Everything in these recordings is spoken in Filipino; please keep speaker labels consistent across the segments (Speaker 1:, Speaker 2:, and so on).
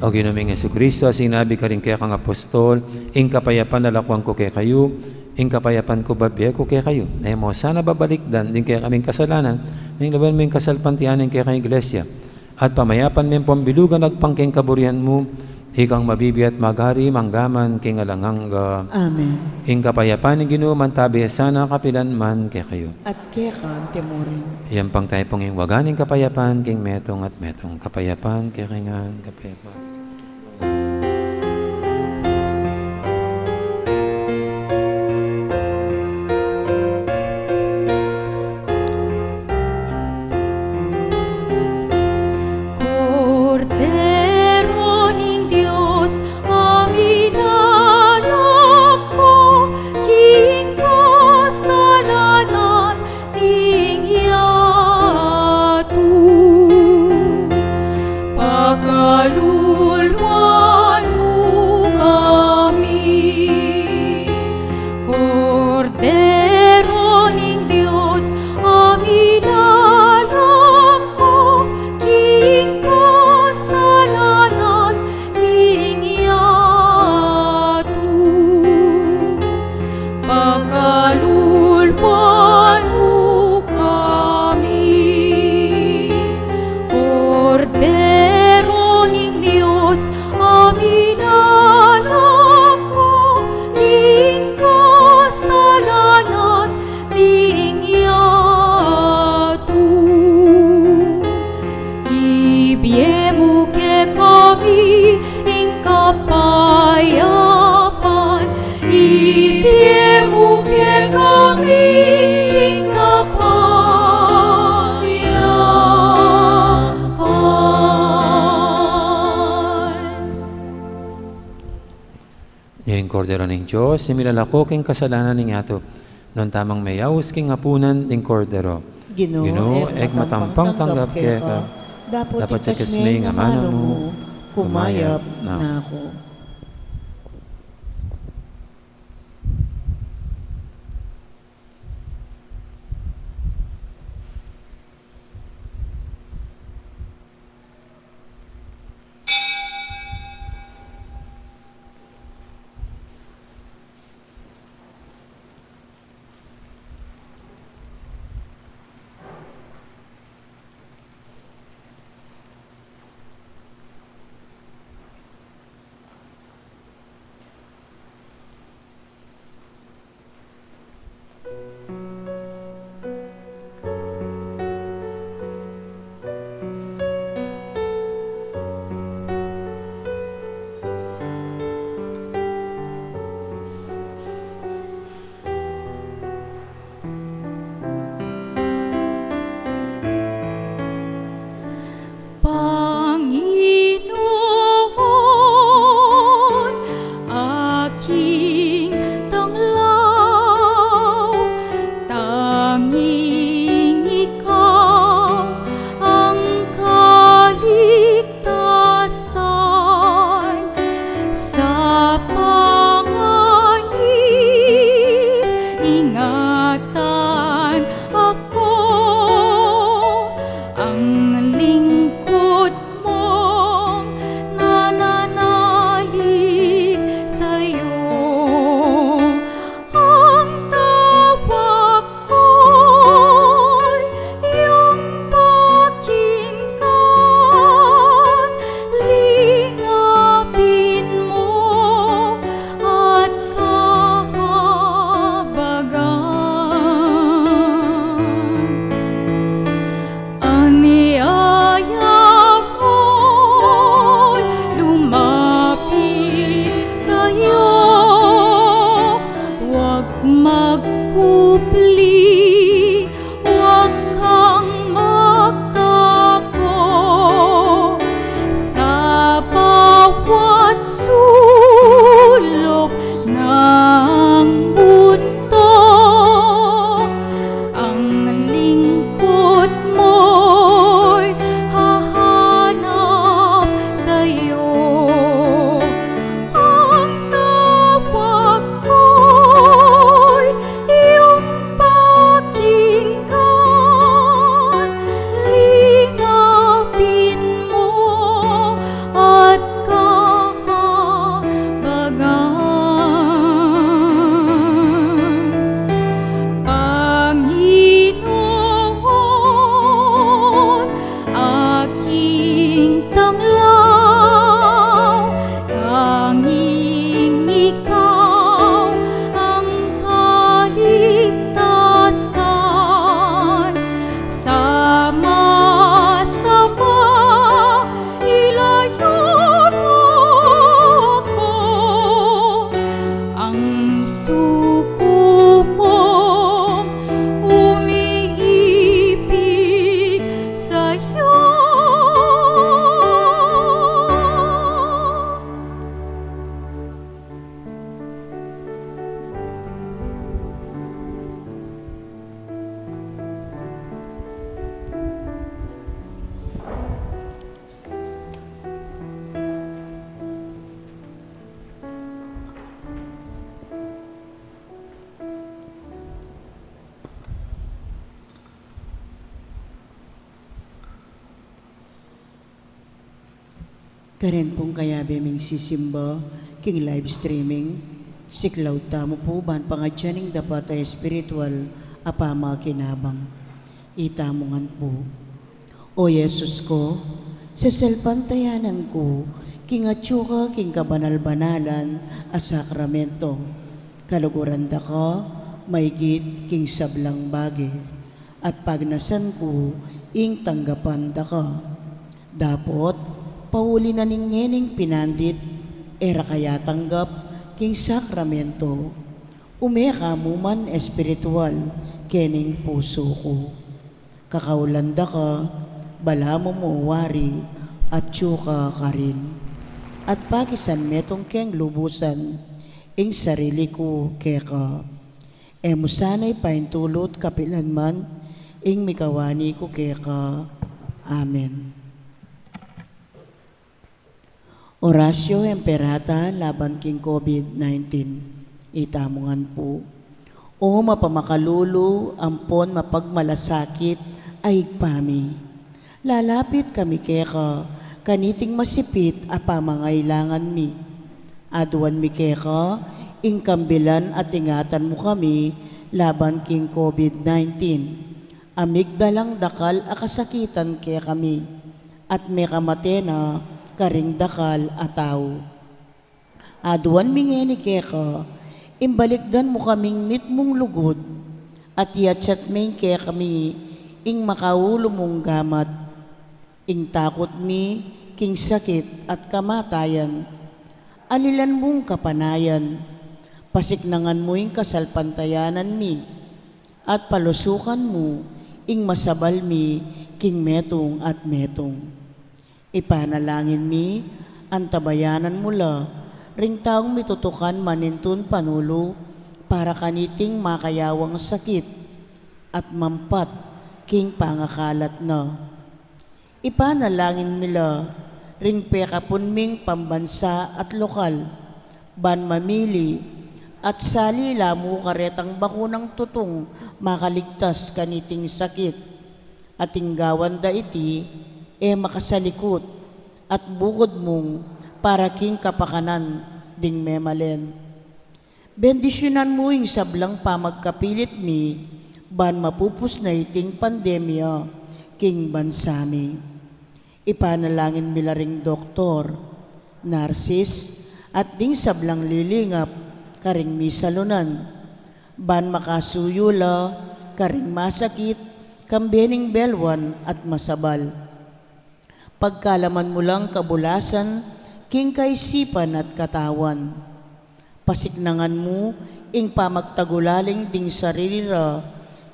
Speaker 1: O Ginoong Jesucristo, sinabi ka rin kaya kang apostol, ing kapayapan nalakwang ko kaya kayo, ing kapayapan ko babiya ko kaya kayo. Ay mo, sana babalikdan din kaya kaming kasalanan, ning laban mo yung kasalpantianin kaya kang iglesia. At pamayapan mo yung pambilugan agpangking kaburian mo, ikang mabibiyat maghari manggaman king alanghangga.
Speaker 2: Amen.
Speaker 1: Ing kapayapan ng Ginoo man tabi sana kapilan man kaya kayo.
Speaker 2: At kaya kang timurin.
Speaker 1: Iyan pang tayo pong yung waganing kapayapan king metong at metong kapayapan kaya kingan kapayapan. Kordero ng Diyos, similalako king kasalanan ng ato, non tamang mayaws king hapunan ng Kordero. Ginoo, ek matampang tanggap kaya ka, dapat sa kismay nga mano mo, kumayap na ako.
Speaker 2: Karen pong kaya beming sisimba, king live streaming, siklaw tamo po ban pangadyaning dapat ay spiritual apama kinabang. Itamongan po. O Yesus ko, sa selpantayanan ko, king atsuka king kabanal-banalan a sakramento. Kaluguran da ka, maigit king sablang bagi. At pagnasan ko, ing tanggapan da ka. Dapot, pauli na ningening pinandit, era kaya tanggap, king sakramento, umeka mo man espiritual, kening puso ko. Kakaulanda ka, bala mo wari, at tsuka ka rin. At pakisan metong keng lubusan, ing sarili ko keka. E mo sana'y paintulot kapilan man, ing mikawani ko keka. Amen. Orasyo Emperata laban king COVID-19. Itamongan po. O mapamakalulu, ampon mapagmalasakit, ay pami. Lalapit kami keka, kaniting masipit apamangailangan mi. Aduan mi keka, ingkambilan at ingatan mo kami, laban king COVID-19. Amigdalang dakal akasakitan kaya kami, at may kamatena, karing dakal ataw. Aduan mingeni keka, imbalikdan mo kaming mitmong lugod, at yatsat ming kaya kami, ing makaulo mong gamat, ing takot mi, king sakit at kamatayan, alilan mong kapanayan, pasiknangan mo ing kasalpantayanan mi, at palusukan mo, ing masabal mi, king metong at metong. Ipanalangin mi, antabayanan mula, ring taong mitutukan manintun panulo, para kaniting makayawang sakit, at mampat, king pangakalat na. Ipanalangin nila, ring pekapunming pambansa at lokal, ban mamili, at salila mo karetang bakunang tutong makaligtas kaniting sakit, at tinggawan da iti, makasalikot at bukod mong para king kapakanan ding memalen. Bendisyonan mo ing sablang pamagkapilit mi, ban mapupus na iting pandemya, king bansami. Ipanalangin mila ring doktor, narsis, at ding sablang lilingap, karing misalunan, ban makasuyula, karing masakit, kambening belwan at masabal. Pagkalaman mo lang kabulasan, king kaisipan at katawan. Pasiknangan mo, ing pamagtagulaling ding saririra,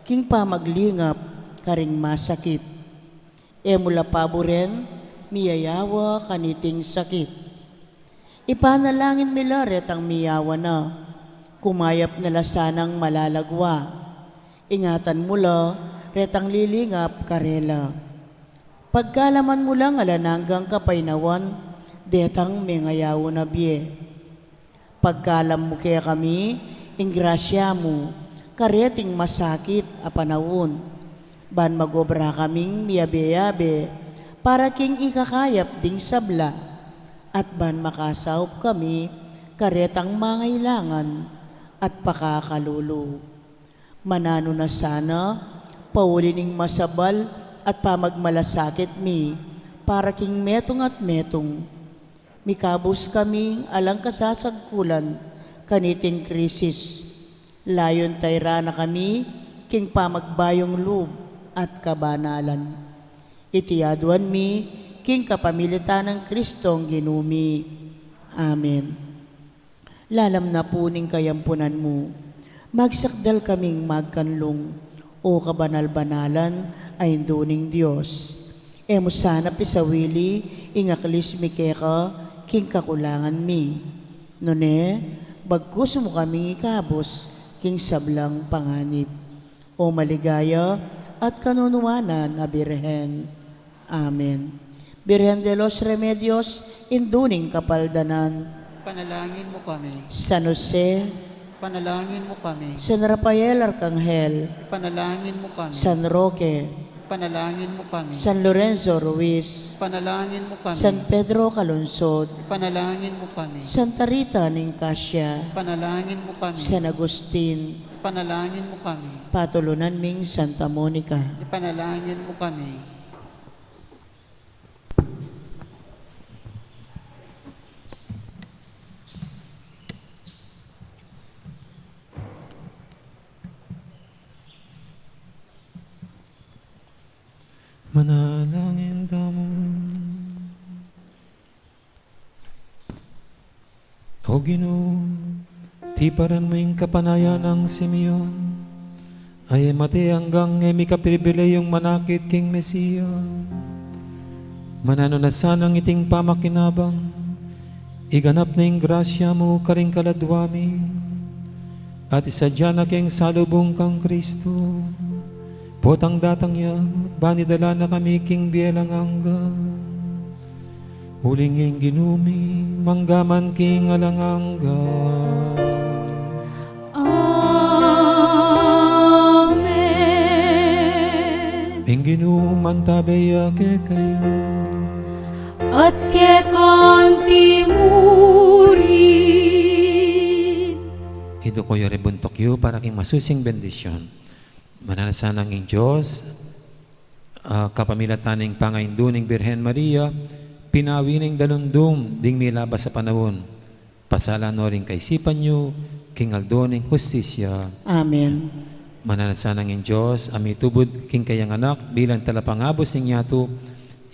Speaker 2: king pamaglingap, karing masakit. Mula paboren, miyayawa kaniting sakit. Ipanalangin nila retang miyawa na, kumayap nila sanang malalagwa. Ingatan mula, retang lilingap karela. Pagkalaman mo lang alananggang kapainawan, detang mengayaw na biye. Pagkalam mo kaya kami, ingrasya mo, kareting masakit a panawon, ban magobra kaming miyabe-yabe, para king ikakayap ding sabla, at ban makasaup kami, karetang mangailangan, at pakakalulu. Manano na sana, paulining masabal, at pamagmalasakit mi, para king metong at metong. Mikabos kami alang kasasagkulan, kaniting krisis. Layon tayra na kami, king pamagbayong loob at kabanalan. Itiyaduan mi, king kapamilitan ng Kristong ginumi. Amen. Lalam na puning kayampunan mo, magsakdal kaming magkanlong, o kabanal-banalan ay duning Diyos. Mo sana pisawili, ingaklis mi keka, king kakulangan mi. Nune, bagkus mo kaming ikabos, king sablang panganib. O maligaya at kanunuanan na Birhen. Amen. Birhen de los Remedios, induning kapaldanan.
Speaker 3: Panalangin mo kami.
Speaker 2: San Jose,
Speaker 3: Panalangin mo kami.
Speaker 2: San Rafael Arcangel,
Speaker 3: Panalangin mo kami.
Speaker 2: San Roque,
Speaker 3: Panalangin mo kami.
Speaker 2: San Lorenzo Ruiz,
Speaker 3: Panalangin mo kami.
Speaker 2: San Pedro Calungsod,
Speaker 3: Panalangin mo kami.
Speaker 2: Santa Rita Nicasio,
Speaker 3: Panalangin mo kami.
Speaker 2: San Agustin,
Speaker 3: Panalangin mo kami.
Speaker 2: Patulunan ming Santa Monica.
Speaker 3: Panalangin mo kami.
Speaker 1: Manalangin tamo. O Ginoo, tiparan mo yung kapanayan ng Simeon, ay mati hanggang may kapribileyong manakit king Mesiya. Manano na sanang iting pamakinabang, iganap na yung grasya mo karing kaladwami, at isadya na king salubong kang Kristo. Potang datang ya, banidala na kami king bielang angga. Hulinging ginumi, manggaman king alangangga.
Speaker 4: Amen.
Speaker 1: Ing ginuman tabaya ke kayo.
Speaker 4: At ke kantimurin.
Speaker 1: Ito ko yung rebuntok yu para king masusing bendisyon. Mananasanang ing Diyos, kapamilataning pangainduning Birhen Maria, pinawining dalundong ding milabas sa panahon. Pasala no rin kaisipan nyo, king aldoning hustisya.
Speaker 2: Amen.
Speaker 1: Mananasanang ing Diyos, amitubod king kayang anak, bilang talapangabos ning yato,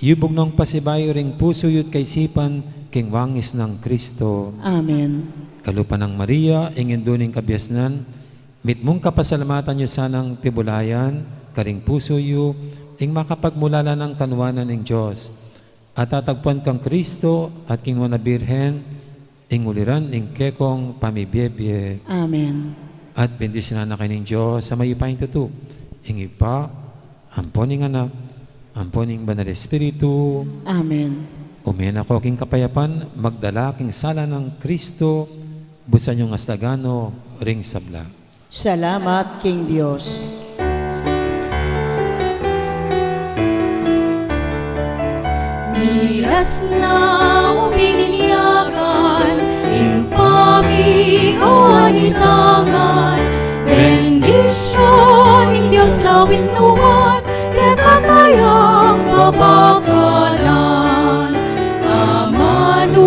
Speaker 1: yubog ng pasibayo ring puso yut kaisipan, king wangis ng Kristo.
Speaker 2: Amen.
Speaker 1: Kalupa ng Maria, ingin duning kabyasnan, mit mong kapasalamatan nyo sanang tibulayan, karing puso yu, ing makapagmulala ng kanwanan ng Diyos. At tatagpuan kang Kristo at king wana Birhen, ing uliran ing kekong pamibiyebye.
Speaker 2: Amen.
Speaker 1: At bendisyonan na kayo ng Diyos sa mayupaing tutu. Ing ipa, amponing anak, amponing banal Espiritu.
Speaker 2: Amen.
Speaker 1: Umen ako king kapayapan, magdala king sala ng Kristo, busan yung astagano, ring sabla.
Speaker 2: Salamat, King Diyos.
Speaker 4: Miras na umininyakan, impami kawanitangan, bendisyon ng Diyos lawit nuwan, kekatayang babakalan. Amanu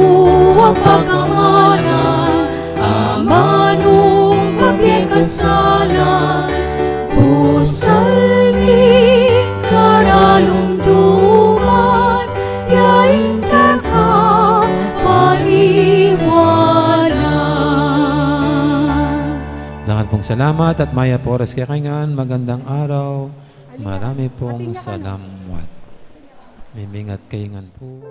Speaker 4: ang pagkamalan, amanu kasalan, pusal ni karalunduman, yain ka paniwala.
Speaker 1: Dangal pong salamat at maya po oras kaya kaingan. Magandang araw. Marami pong salamat. Mimingat kaingan po.